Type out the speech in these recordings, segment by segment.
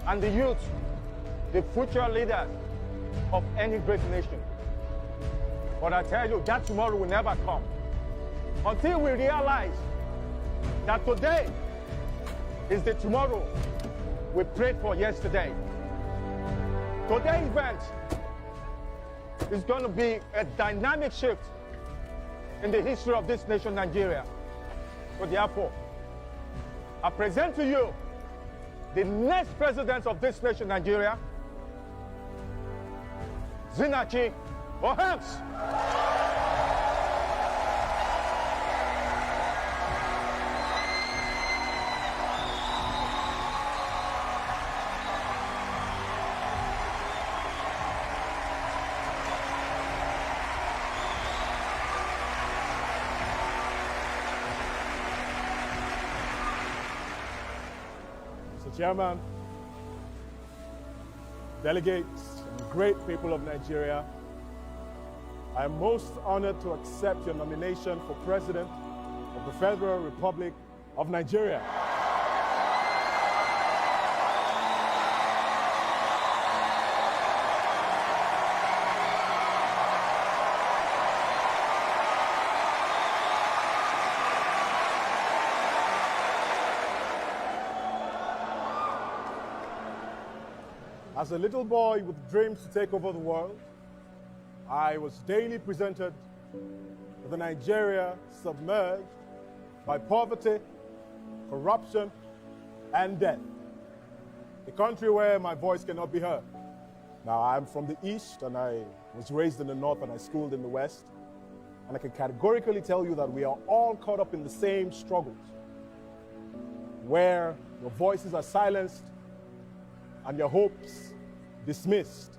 and the youth, the future leaders of any great nation. But I tell you, that tomorrow will never come until we realize that today is the tomorrow we prayed for yesterday. Today's event is going to be a dynamic shift in the history of this nation, Nigeria. So therefore, I present to you the next president of this nation, Nigeria, Zinachi Ohams. Mr. Chairman, delegates, and great people of Nigeria, I am most honored to accept your nomination for President of the Federal Republic of Nigeria. As a little boy with dreams to take over the world, I was daily presented with a Nigeria submerged by poverty, corruption, and death. A country where my voice cannot be heard. Now, I'm from the East, and I was raised in the North, and I schooled in the West. And I can categorically tell you that we are all caught up in the same struggles, where your voices are silenced and your hopes dismissed.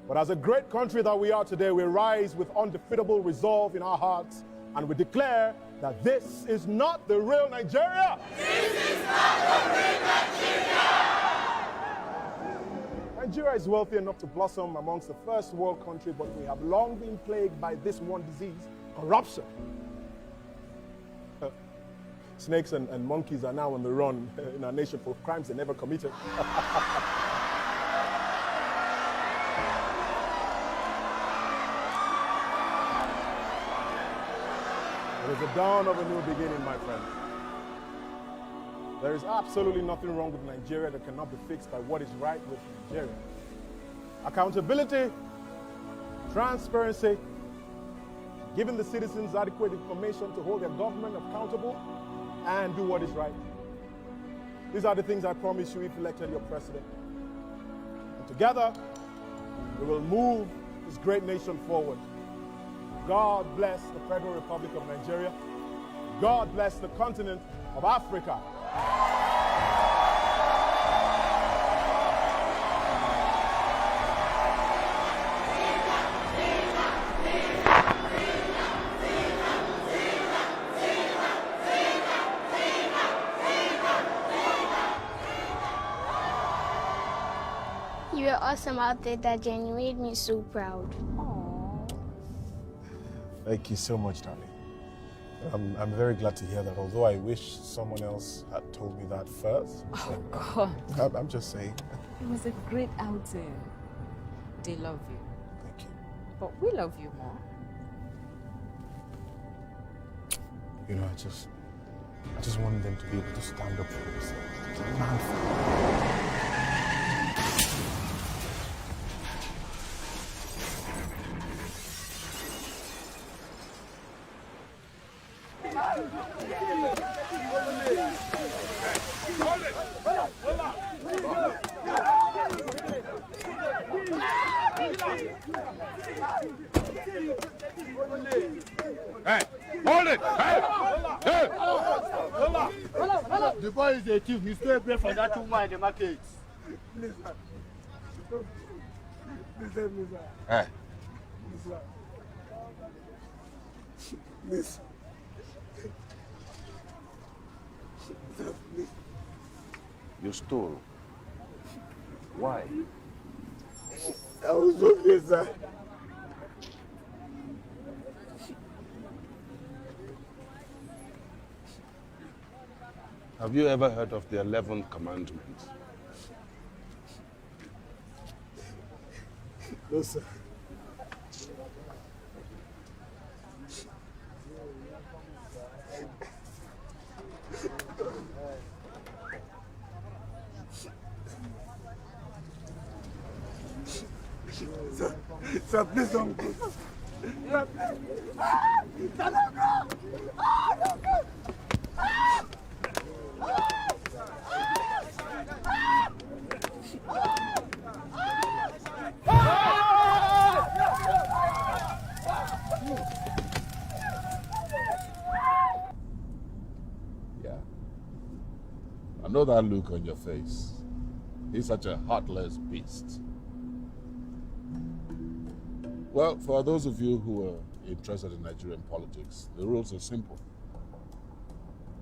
But as a great country that we are today, we rise with undefeatable resolve in our hearts, and we declare that this is not the real Nigeria. This is not the real Nigeria. Nigeria is wealthy enough to blossom amongst the first world country, but we have long been plagued by this one disease, corruption. Snakes and monkeys are now on the run in our nation for crimes they never committed. It is the dawn of a new beginning, my friend. There is absolutely nothing wrong with Nigeria that cannot be fixed by what is right with Nigeria. Accountability, transparency, giving the citizens adequate information to hold their government accountable, and do what is right. These are the things I promise you if elected your president. And together, we will move this great nation forward. God bless the Federal Republic of Nigeria. God bless the continent of Africa. You were awesome out there, Daddy, and you made me so proud. Thank you so much, darling. I'm very glad to hear that, although I wish someone else had told me that first. Oh, God. I'm just saying. It was a great outing. They love you. Thank you. But we love you more. You know, I just want them to be able to stand up for themselves. To plan for it. Hey, hold it! Hey! Hey! The boy is a thief. He stay away from that woman in the market. Please, sir. Please help me, sir. Hey. Please, sir. Please. You stole. Why? I was okay, sir. Have you ever heard of the 11th commandment? No, sir. Sir, please don't go. Yeah. I know that look on your face. He's such a heartless beast. Well, for those of you who are interested in Nigerian politics, the rules are simple.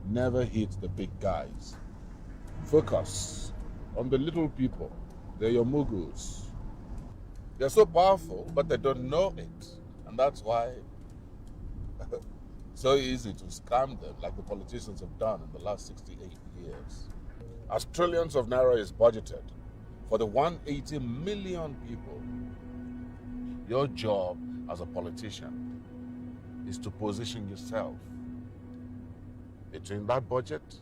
Never hit the big guys. Focus on the little people. They're your mugus. They're so powerful, but they don't know it. And that's why so easy to scam them like the politicians have done in the last 68 years. As trillions of naira is budgeted for the 180 million people, your job as a politician is to position yourself between that budget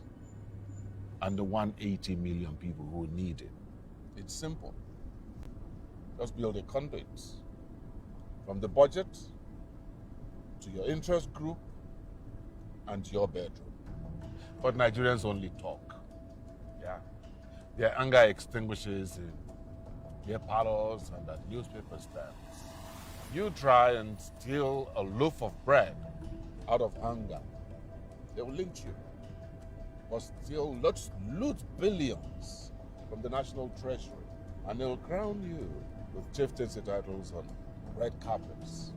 and the 180 million people who need it. It's simple. Just build a conduit from the budget to your interest group and your bedroom. But Nigerians only talk. Yeah. Their anger extinguishes in their parlors and at newspaper stands. You try and steal a loaf of bread out of hunger, they will lynch you. But still, let's loot billions from the national treasury, and they'll crown you with chieftaincy titles on red carpets.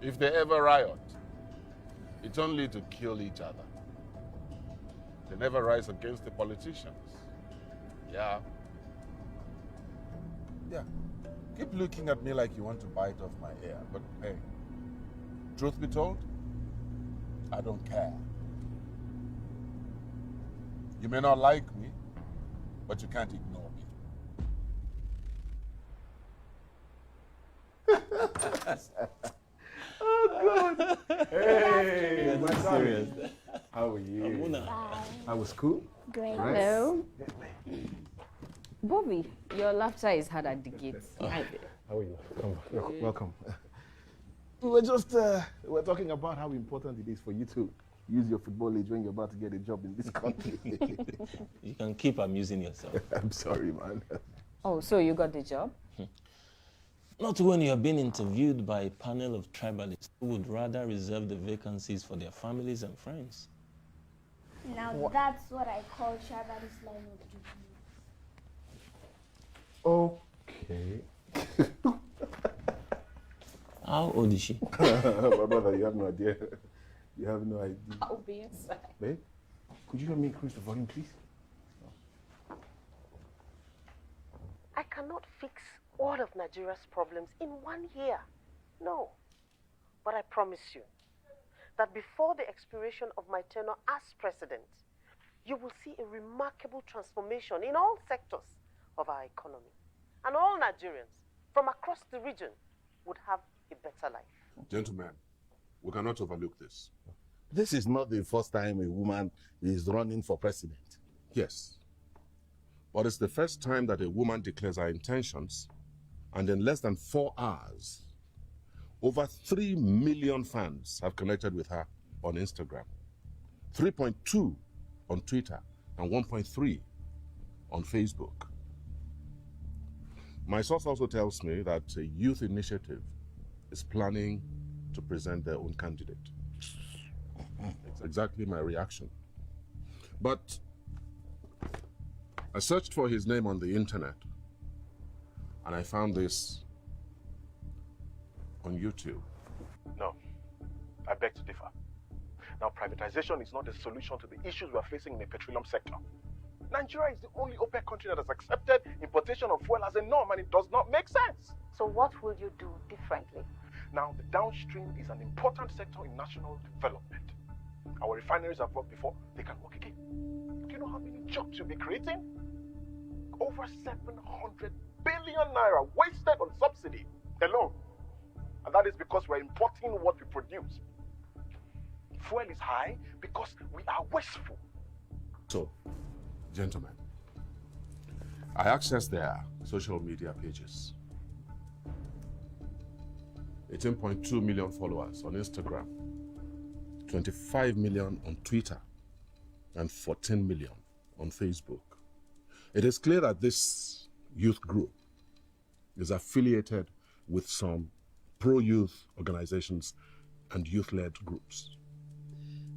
If they ever riot, it's only to kill each other. They never rise against the politicians. Yeah. Yeah. Keep looking at me like you want to bite off my ear, but hey, truth be told, I don't care. You may not like me, but you can't ignore me. Oh, God. Hey, my serious. son. How are you? Bye. How was school? Great. Hello. Bobby, your laughter is hard at the gates. How are you? Come, welcome. We were talking about how important it is for you to use your football age when you're about to get a job in this country. You can keep amusing yourself. I'm sorry, man. Oh, so you got the job? Not when you are being interviewed by a panel of tribalists who would rather reserve the vacancies for their families and friends. Now that's what I call Travis line of duty. Okay. How old is she? My brother, you have no idea. You have no idea. I'll be inside. Babe, could you help me increase the volume, please? I cannot fix all of Nigeria's problems in 1 year. No. But I promise you that before the expiration of my tenure as president, you will see a remarkable transformation in all sectors of our economy. And all Nigerians from across the region would have a better life. Gentlemen, we cannot overlook this. This is not the first time a woman is running for president. Yes. But it's the first time that a woman declares her intentions, and in less than 4 hours, over 3 million fans have connected with her on Instagram, 3.2 on Twitter, and 1.3 on Facebook. My source also tells me that a youth initiative is planning to present their own candidate. It's exactly my reaction. But I searched for his name on the internet, and I found this on YouTube. No, I beg to differ. Now, privatization is not the solution to the issues we are facing in the petroleum sector. Nigeria is the only OPEC country that has accepted importation of fuel as a norm, and it does not make sense. So what will you do differently? Now, the downstream is an important sector in national development. Our refineries have worked before, they can work again. Do you know how many jobs you'll be creating? Over 700 billion naira wasted on subsidy. alone. And that is because we're importing what we produce. Fuel is high because we are wasteful. So, gentlemen, I accessed their social media pages. 18.2 million followers on Instagram, 25 million on Twitter, and 14 million on Facebook. It is clear that this youth group is affiliated with some pro-youth organizations and youth-led groups.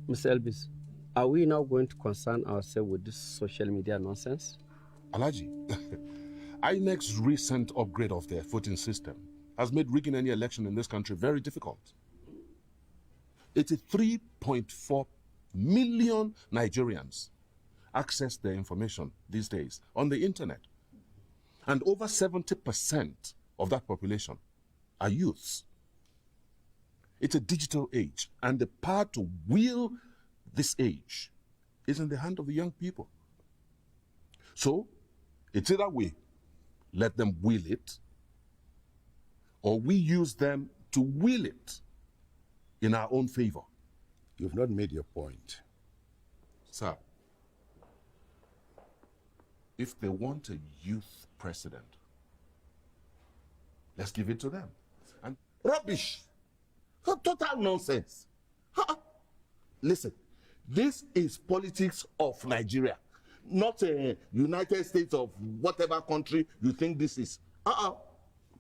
Mr. Elvis, are we now going to concern ourselves with this social media nonsense? Alhaji, INEC's recent upgrade of their voting system has made rigging any election in this country very difficult. 83.4 million Nigerians access their information these days on the internet. And over 70% of that population are youths. It's a digital age, and the power to wield this age is in the hand of the young people. So, it's either we let them will it, or we use them to will it in our own favor. You've not made your point. Sir, if they want a youth president, let's give it to them. And rubbish! Total nonsense. Listen, this is politics of Nigeria, not a United States of whatever country you think this is.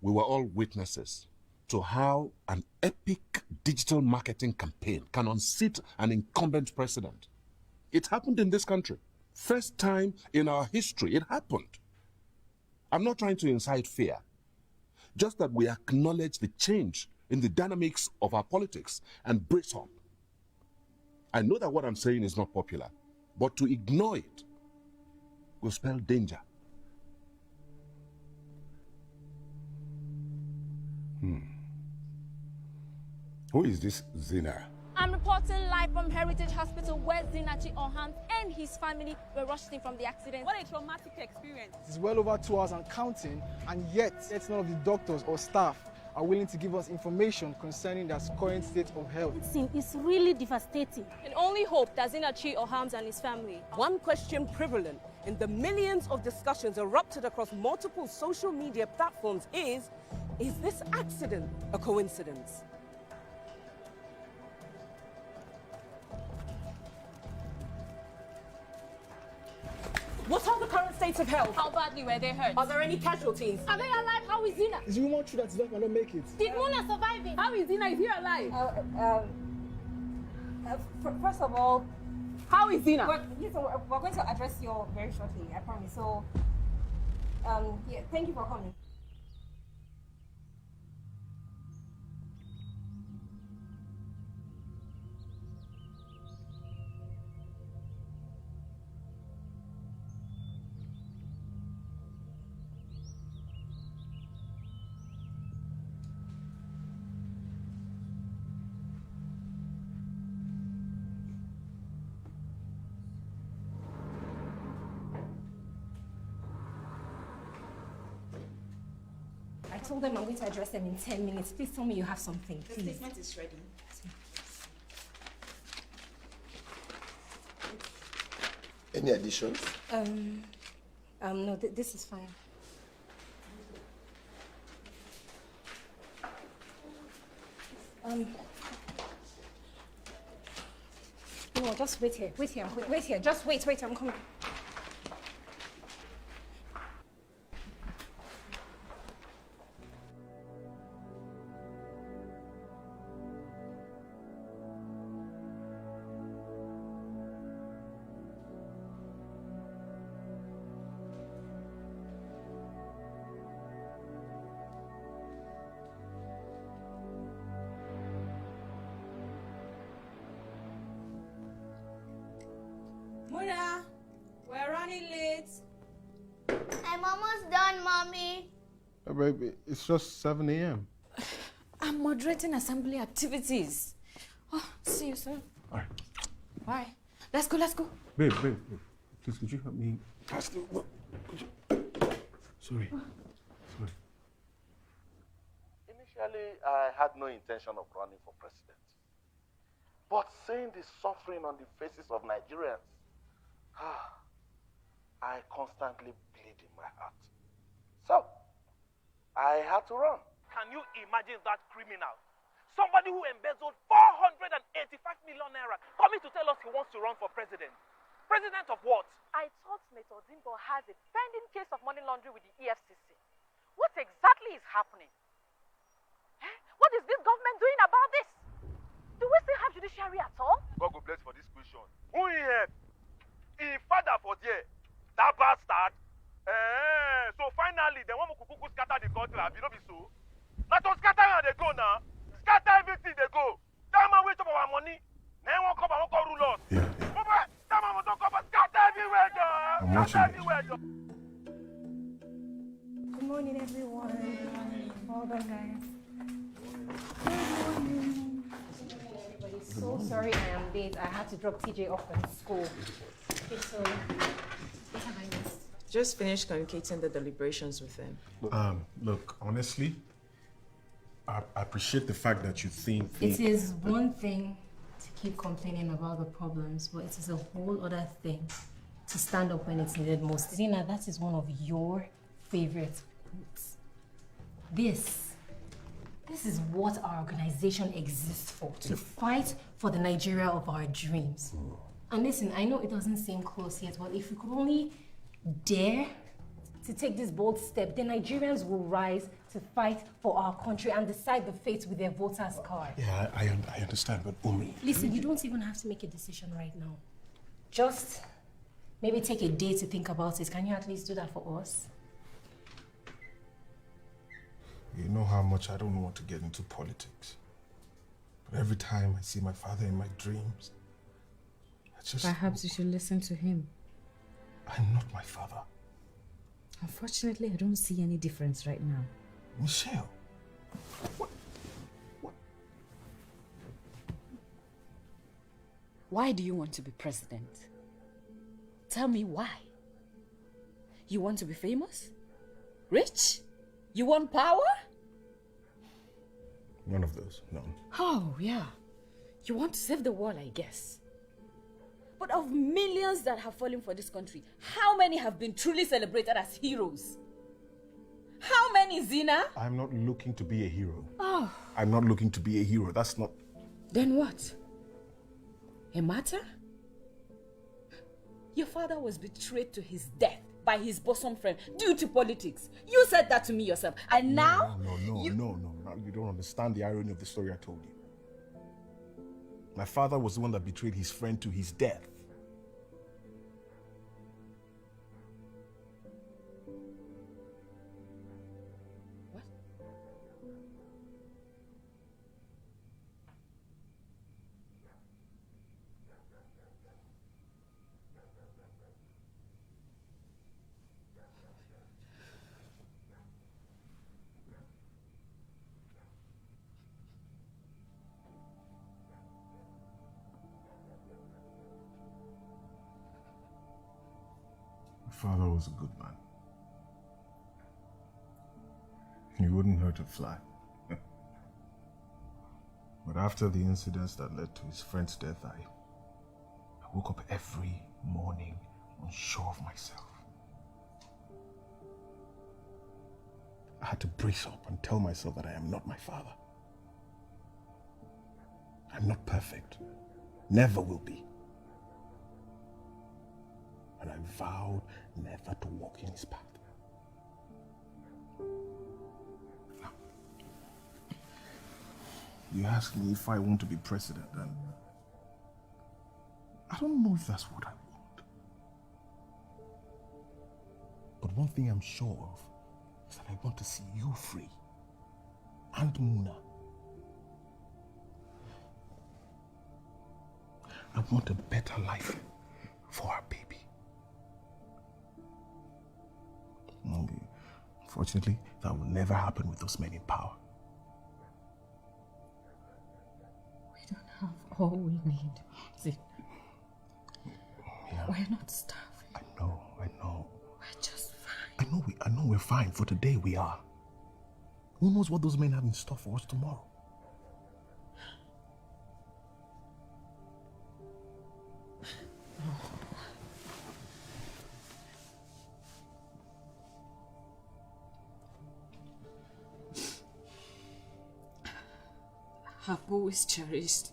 We were all witnesses to how an epic digital marketing campaign can unseat an incumbent president. It happened in this country. First time in our history it happened. I'm not trying to incite fear, just that we acknowledge the change in the dynamics of our politics and brace up. I know that what I'm saying is not popular, but to ignore it will spell danger. Who is this Zina? I'm reporting live from Heritage Hospital where Zinachi Oham and his family were rushed in from the accident. What a traumatic experience. It's well over 2 hours and counting, and yet none of the doctors or staff are willing to give us information concerning their current state of health. It's really devastating. And only hope that Zinachi Oham and his family. One question prevalent in the millions of discussions erupted across multiple social media platforms is this accident a coincidence? What are the current states of health? How badly were they hurt? Are there any casualties? Are they alive? How is Zina? Is Woman true that Zina cannot make it? Did Mona survive it? How is Zina? Is he alive? First of all, how is Zina? We're going to address you very shortly, I promise. So, yeah, thank you for coming. I told them I'm going to address them in 10 minutes. Please tell me you have something, please. The statement is ready. Any additions? No, this is fine. No, just wait here, wait here, just wait, I'm coming. Mona, we're running late. I'm almost done, Mommy. Hey, baby, it's just 7 a.m. I'm moderating assembly activities. Oh, see you soon. All right. Bye. Let's go. Babe, please, could you help me? Sorry. The Honestly, I had no intention of running for president. But seeing the suffering on the faces of Nigerians, I constantly bleed in my heart. So, I had to run. Can you imagine that criminal? Somebody who embezzled 485 million naira coming to tell us he wants to run for president. President of what? I thought Senator Dimbo has a pending case of money laundering with the EFCC. What exactly is happening? What is this government doing about this? Do we still have judiciary at all? God go bless for this question. Who here? In father for there. That bastard. So finally, they want to scatter the country. Have you not be so? Not to scatter and they go now. Scatter everything they go. That man wait for our money. Now won't come and won't rule us. That man won't come and scatter everywhere, John. Scatter everywhere, John. Good morning, everyone. Hold on, guys. So sorry I am late. I had to drop TJ off at school. Okay, so what have I missed? Just finished communicating the deliberations with them. Look, honestly, I appreciate the fact that you think... It is one thing to keep complaining about the problems, but it is a whole other thing to stand up when it's needed most. Zina, that is one of your favorite quotes. This is what our organization exists for, to fight for the Nigeria of our dreams. And listen, I know it doesn't seem close yet, but if we could only dare to take this bold step, the Nigerians will rise to fight for our country and decide the fate with their voters' card. Yeah, I understand, but Umi... Listen, you don't even have to make a decision right now. Just maybe take a day to think about it. Can you at least do that for us? You know how much I don't want to get into politics. But every time I see my father in my dreams, I just... Perhaps you should listen to him. I'm not my father. Unfortunately, I don't see any difference right now. Michelle, Why do you want to be president? Tell me why. You want to be famous? Rich? You want power? None of those, none. Oh, yeah. You want to save the world, I guess. But of millions that have fallen for this country, how many have been truly celebrated as heroes? How many, Zina? I'm not looking to be a hero. Oh. I'm not looking to be a hero. That's not... Then what? A martyr? Your father was betrayed to his death by his bosom friend due to politics. You said that to me yourself. And now... No. You don't understand the irony of the story I told you. My father was the one that betrayed his friend to his death. What? My father was a good man. He wouldn't hurt a fly. But after the incidents that led to his friend's death, I woke up every morning unsure of myself. I had to brace up and tell myself that I am not my father. I'm not perfect. Never will be. And I vowed never to walk in his path. Now, you ask me if I want to be president, and I don't know if that's what I want. But one thing I'm sure of is that I want to see you free, and Muna. I want a better life for our baby. Unfortunately, that will never happen with those men in power. We don't have all we need. See, yeah. We're not starving. I know. We're just fine. I know we're fine. For today, we are. Who knows what those men have in store for us tomorrow? I've always cherished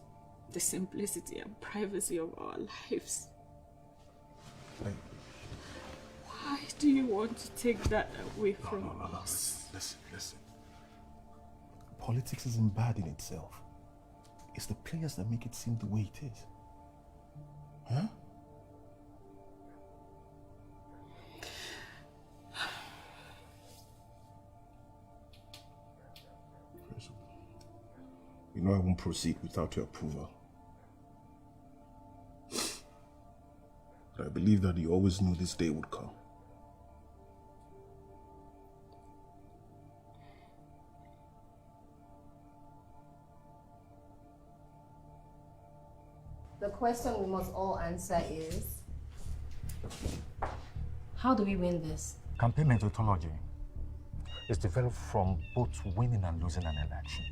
the simplicity and privacy of our lives. Why do you want to take that away from us? Listen. Politics isn't bad in itself. It's the players that make it seem the way it is. Huh? You know I won't proceed without your approval. But I believe that you always knew this day would come. The question we must all answer is, how do we win this? Campaign methodology is developed from both winning and losing an election.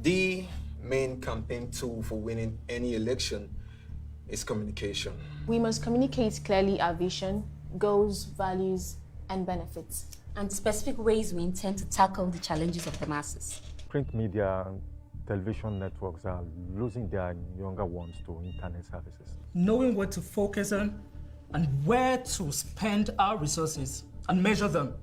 The main campaign tool for winning any election is communication. We must communicate clearly our vision, goals, values, and benefits. And specific ways we intend to tackle the challenges of the masses. Print media and television networks are losing their younger ones to internet services. Knowing what to focus on and where to spend our resources and measure them,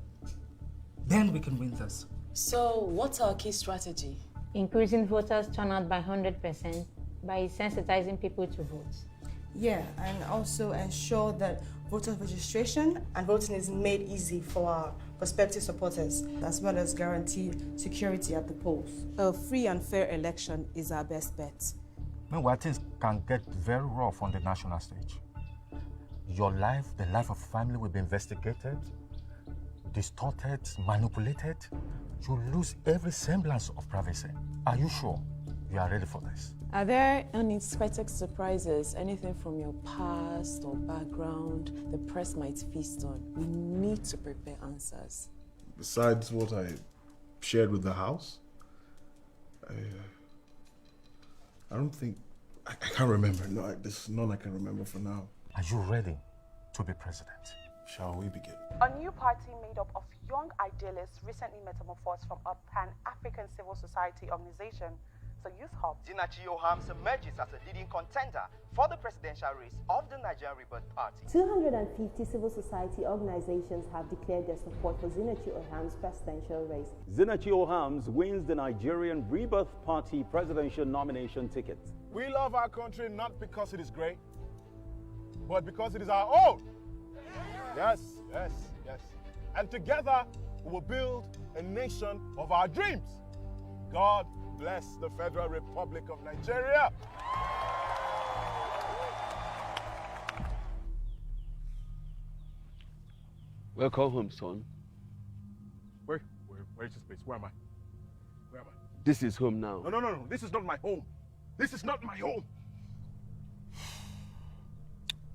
then we can win this. So, what's our key strategy? Increasing voters' turnout by 100% by sensitizing people to vote. Yeah, and also ensure that voter registration and voting is made easy for our prospective supporters, as well as guarantee security at the polls. A free and fair election is our best bet. Meanwhile, things can get very rough on the national stage. Your life, the life of family will be investigated, distorted, manipulated. You lose every semblance of privacy. Are you sure you are ready for this? Are there unexpected surprises, anything from your past or background the press might feast on? We need to prepare answers. Besides what I shared with the House, I don't think... I can't remember. No, there's none I can remember for now. Are you ready to be president? Shall we begin? A new party made up of young idealists recently metamorphosed from a pan-African civil society organization, the Youth Hub. Zinachi Ohams emerges as a leading contender for the presidential race of the Nigerian Rebirth Party. 250 civil society organizations have declared their support for Zinachi Oham's presidential race. Zinachi Ohams wins the Nigerian Rebirth Party presidential nomination ticket. We love our country not because it is great, but because it is our own. Yes. And together, we will build a nation of our dreams. God bless the Federal Republic of Nigeria. Welcome home, son. Where is this place? Where am I? This is home now. No. This is not my home. This is not my home.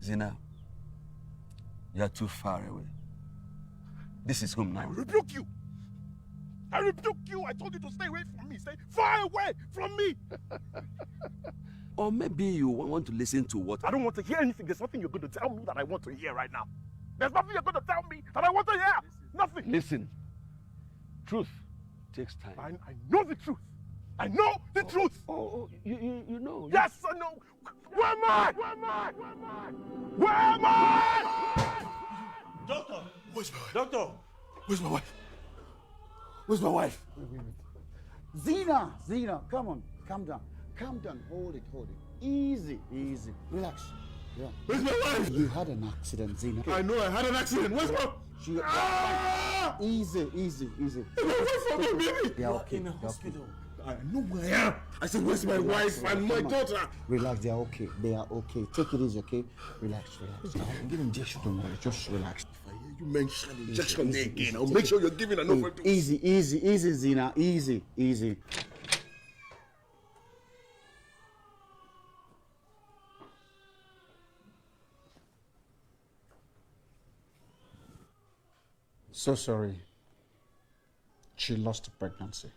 Zina, you're too far away. This is home now. I rebuke you. I told you to stay away from me. Stay far away from me. Or maybe you want to listen to what... I don't want to hear anything. There's nothing you're going to tell me that I want to hear right now. There's nothing you're going to tell me that I want to hear. Nothing. Listen. Truth takes time. I know the truth. I know the truth. You know. Yes, I know. Where am I? Where am I? Doctor. Where's my wife? Doctor. Where's my wife? Where's my wife? Wait. Zina, come on. Calm down. Hold it. Easy. Relax. Yeah. Where's my wife? You had an accident, Zina. I know I had an accident. Where's my... Easy. They are okay. In a hospital. I know where I am. I said, where's my wife and my daughter? Relax, they are okay. Take it easy, okay? Relax. Give injection. Don't worry, just relax. If I hear you mention injection again, I'll make sure you're giving an overdose. Easy, Zina. Easy. So sorry. She lost a pregnancy.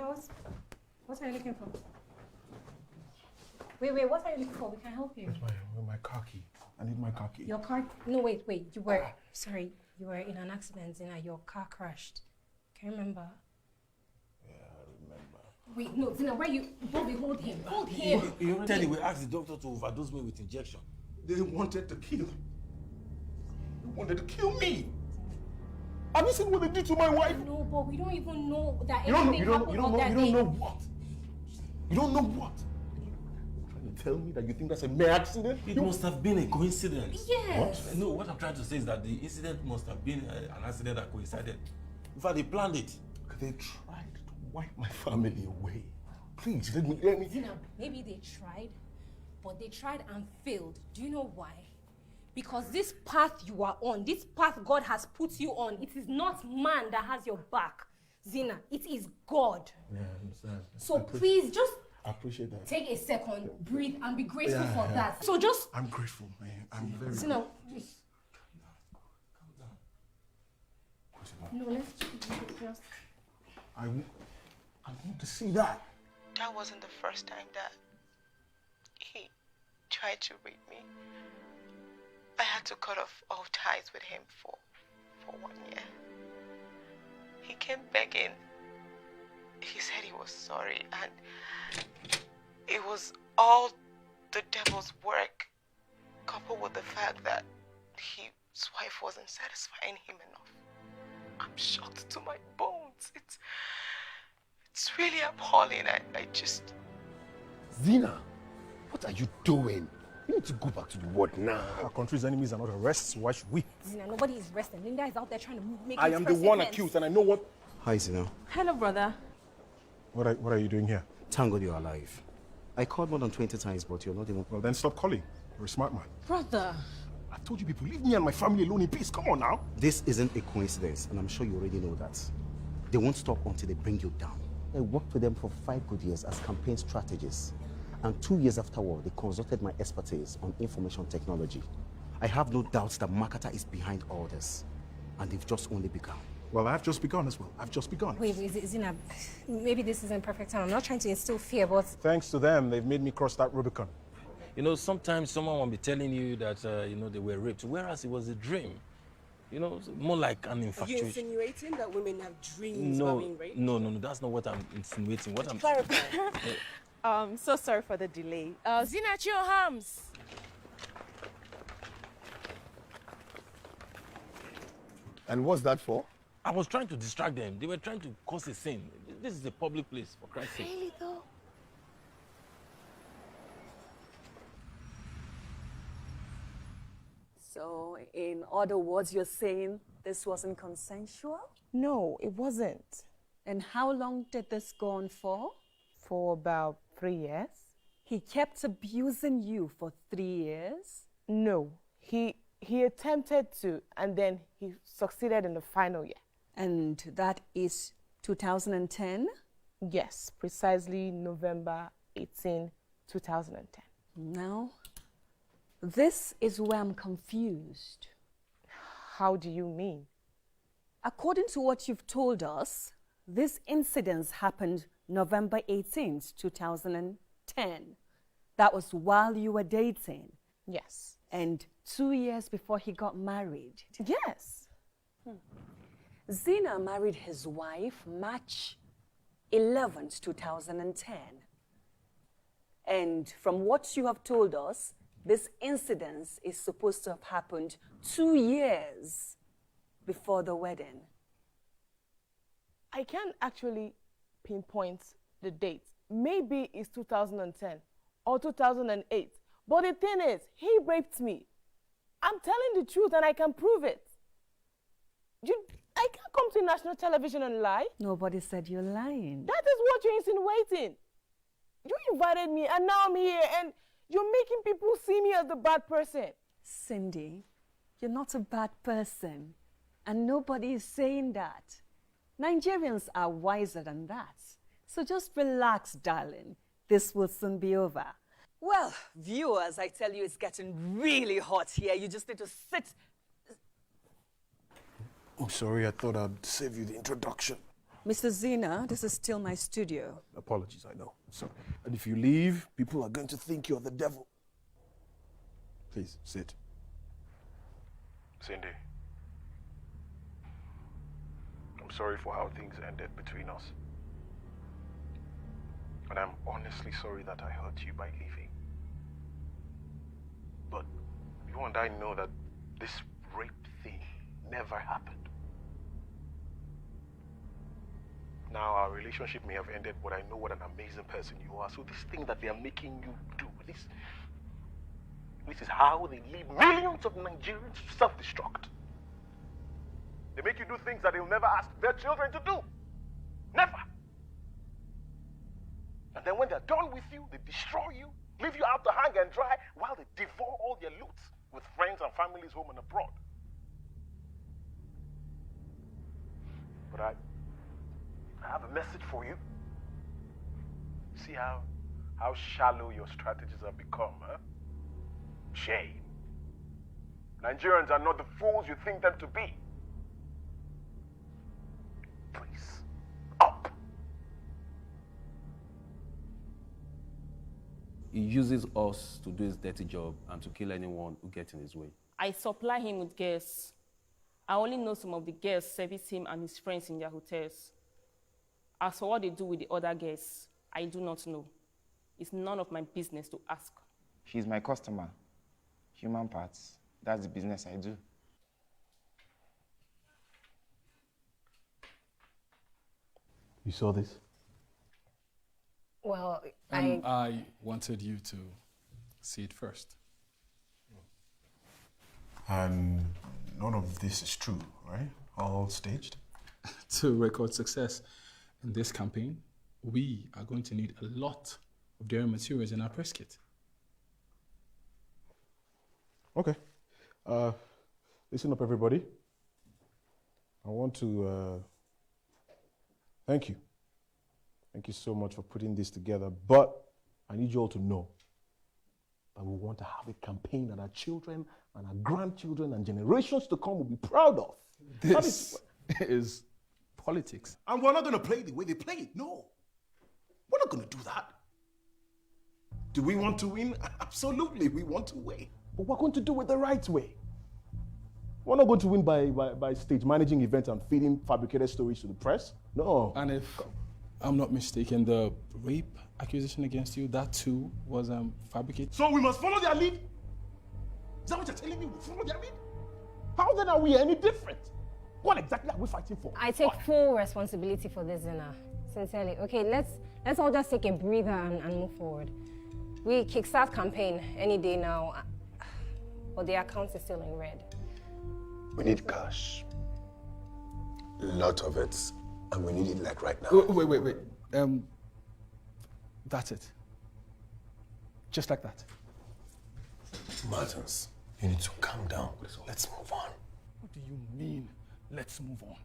What are you looking for? Wait, what are you looking for? We can help you. Where's my car key? I need my car key. Your car? No, wait. You were, sorry, you were in an accident, Zina. Your car crashed. Can you remember? Yeah, I remember. Wait, no, Zina, where you? Bobby, hold him. Hold him. You tell me we asked the doctor to overdose me with injection. They wanted to kill. They wanted to kill me. Have you seen what they did to my wife? No, but we don't even know that You don't anything happened on that day. You don't know what? You don't know what? Trying to tell me that you think that's a mere accident? It must have been a coincidence. Yes. What? No, what I'm trying to say is that the incident must have been an accident that coincided. In fact, they planned it. They tried to wipe my family away. Please, let me. Zina, maybe they tried, but they tried and failed. Do you know why? Because this path you are on, this path God has put you on, it is not man that has your back. Zina, it is God. Yeah, I understand. So please just I appreciate that. take a second, breathe, and be grateful Yeah, for yeah. that. So just... I'm grateful, man. I'm very Zina, grateful. no, let's just... I want to see that. That wasn't the first time that he tried to rape me. I had to cut off all ties with him for 1 year. He came begging. He said he was sorry, and it was all the devil's work, coupled with the fact that his wife wasn't satisfying him enough. I'm shocked to my bones. It's really appalling. I just... Zina, what are you doing? You need to go back to the world now. Our country's enemies are not arrests, so why should we? Zina, nobody is resting. Linda is out there trying to make I am the one accused, and I know what... Hi, Zina. Hello, brother. What are you doing here? Thank God you're alive. I called more than 20 times, but you're not even... Well, then stop calling. You're a smart man. Brother. I told you people, leave me and my family alone in peace. Come on now. This isn't a coincidence, and I'm sure you already know that. They won't stop until they bring you down. I worked with them for 5 good years as campaign strategists. And 2 years afterward, they consulted my expertise on information technology. I have no doubts that Makata is behind all this. And they've just only begun. Well, I've just begun as well. I've just begun. Wait, Zina, maybe this isn't perfect time. I'm not trying to instill fear, but... Thanks to them, they've made me cross that Rubicon. You know, sometimes someone will be telling you that, they were raped, whereas it was a dream. You know, more like an Are you infatuation. insinuating that women have dreams No, about being raped? no, that's not what I'm insinuating. What I'm Clarify. So sorry for the delay. Zina, at your arms. And what's that for? I was trying to distract them. They were trying to cause a scene. This is a public place, for Christ's sake. Really, though? So, in other words, you're saying this wasn't consensual? No, it wasn't. And how long did this go on for? For about 3 years. He kept abusing you for 3 years? No, he attempted to, and then he succeeded in the final year. And that is 2010? Yes, precisely November 18, 2010. Now, this is where I'm confused. How do you mean? According to what you've told us, this incident happened November 18th, 2010. That was while you were dating? Yes. And 2 years before he got married? Yes. Zina married his wife March 11th, 2010. And from what you have told us, this incident is supposed to have happened 2 years before the wedding. I can't actually pinpoint the date. Maybe it's 2010 or 2008. But the thing is, he raped me. I'm telling the truth and I can prove it. I can't come to national television and lie. Nobody said you're lying. That is what you're insinuating. You invited me and now I'm here and you're making people see me as the bad person. Cindy, you're not a bad person. And nobody is saying that. Nigerians are wiser than that. So just relax, darling. This will soon be over. Well, viewers, I tell you, it's getting really hot here. You just need to sit. I'm sorry, I thought I'd save you the introduction. Mr. Zena, this is still my studio. Apologies, I know. Sorry. And if you leave, people are going to think you're the devil. Please, sit. Cindy, I'm sorry for how things ended between us. And I'm honestly sorry that I hurt you by leaving. But you and I know that this rape thing never happened. Now our relationship may have ended, but I know what an amazing person you are. So this thing that they are making you do, this is how they lead millions of Nigerians to self-destruct. They make you do things that they'll never ask their children to do. Never. And then when they're done with you, they destroy you, leave you out to hang and dry while they devour all your loot with friends and families home and abroad. But I have a message for you. See how shallow your strategies have become, huh? Shame. Nigerians are not the fools you think them to be. Please, up. He uses us to do his dirty job and to kill anyone who gets in his way. I supply him with girls. I only know some of the girls service him and his friends in their hotels. As for what they do with the other girls, I do not know. It's none of my business to ask. She's my customer. Human parts. That's the business I do. You saw this? Well, I wanted you to see it first. And none of this is true, right? All staged? To record success in this campaign, we are going to need a lot of daring materials in our press kit. Okay. Listen up, everybody. I want to thank you. Thank you so much for putting this together. But I need you all to know that we want to have a campaign that our children and our grandchildren and generations to come will be proud of. This is politics. And we're not going to play the way they play it. No. We're not going to do that. Do we want to win? Absolutely, we want to win. But we're going to do it the right way. We're not going to win by stage managing events and feeding fabricated stories to the press. No. And if I'm not mistaken, the rape accusation against you, that too was fabricated. So we must follow their lead? Is that what you're telling me? We follow their lead? How then are we any different? What exactly are we fighting for? I take full responsibility for this, Zena. Sincerely. Okay, let's all just take a breather and move forward. We kickstart campaign any day now, but the account is still in red. We need cash. A lot of it. And we need it like right now. Wait. That's it. Just like that. Martins, you need to calm down. Let's move on. What do you mean, let's move on?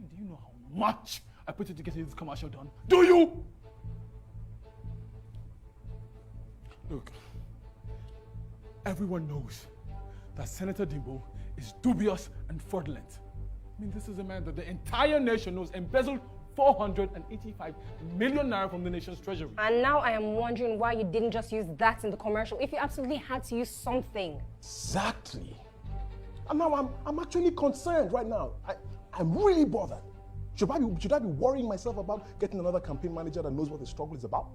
Do you know how much I put into getting this commercial done? Do you? Look, everyone knows that Senator Dimbo is dubious and fraudulent. I mean, this is a man that the entire nation knows embezzled 485 million naira from the nation's treasury. And now I am wondering why you didn't just use that in the commercial if you absolutely had to use something. Exactly. And now I'm actually concerned right now. I'm really bothered. Should I be worrying myself about getting another campaign manager that knows what the struggle is about?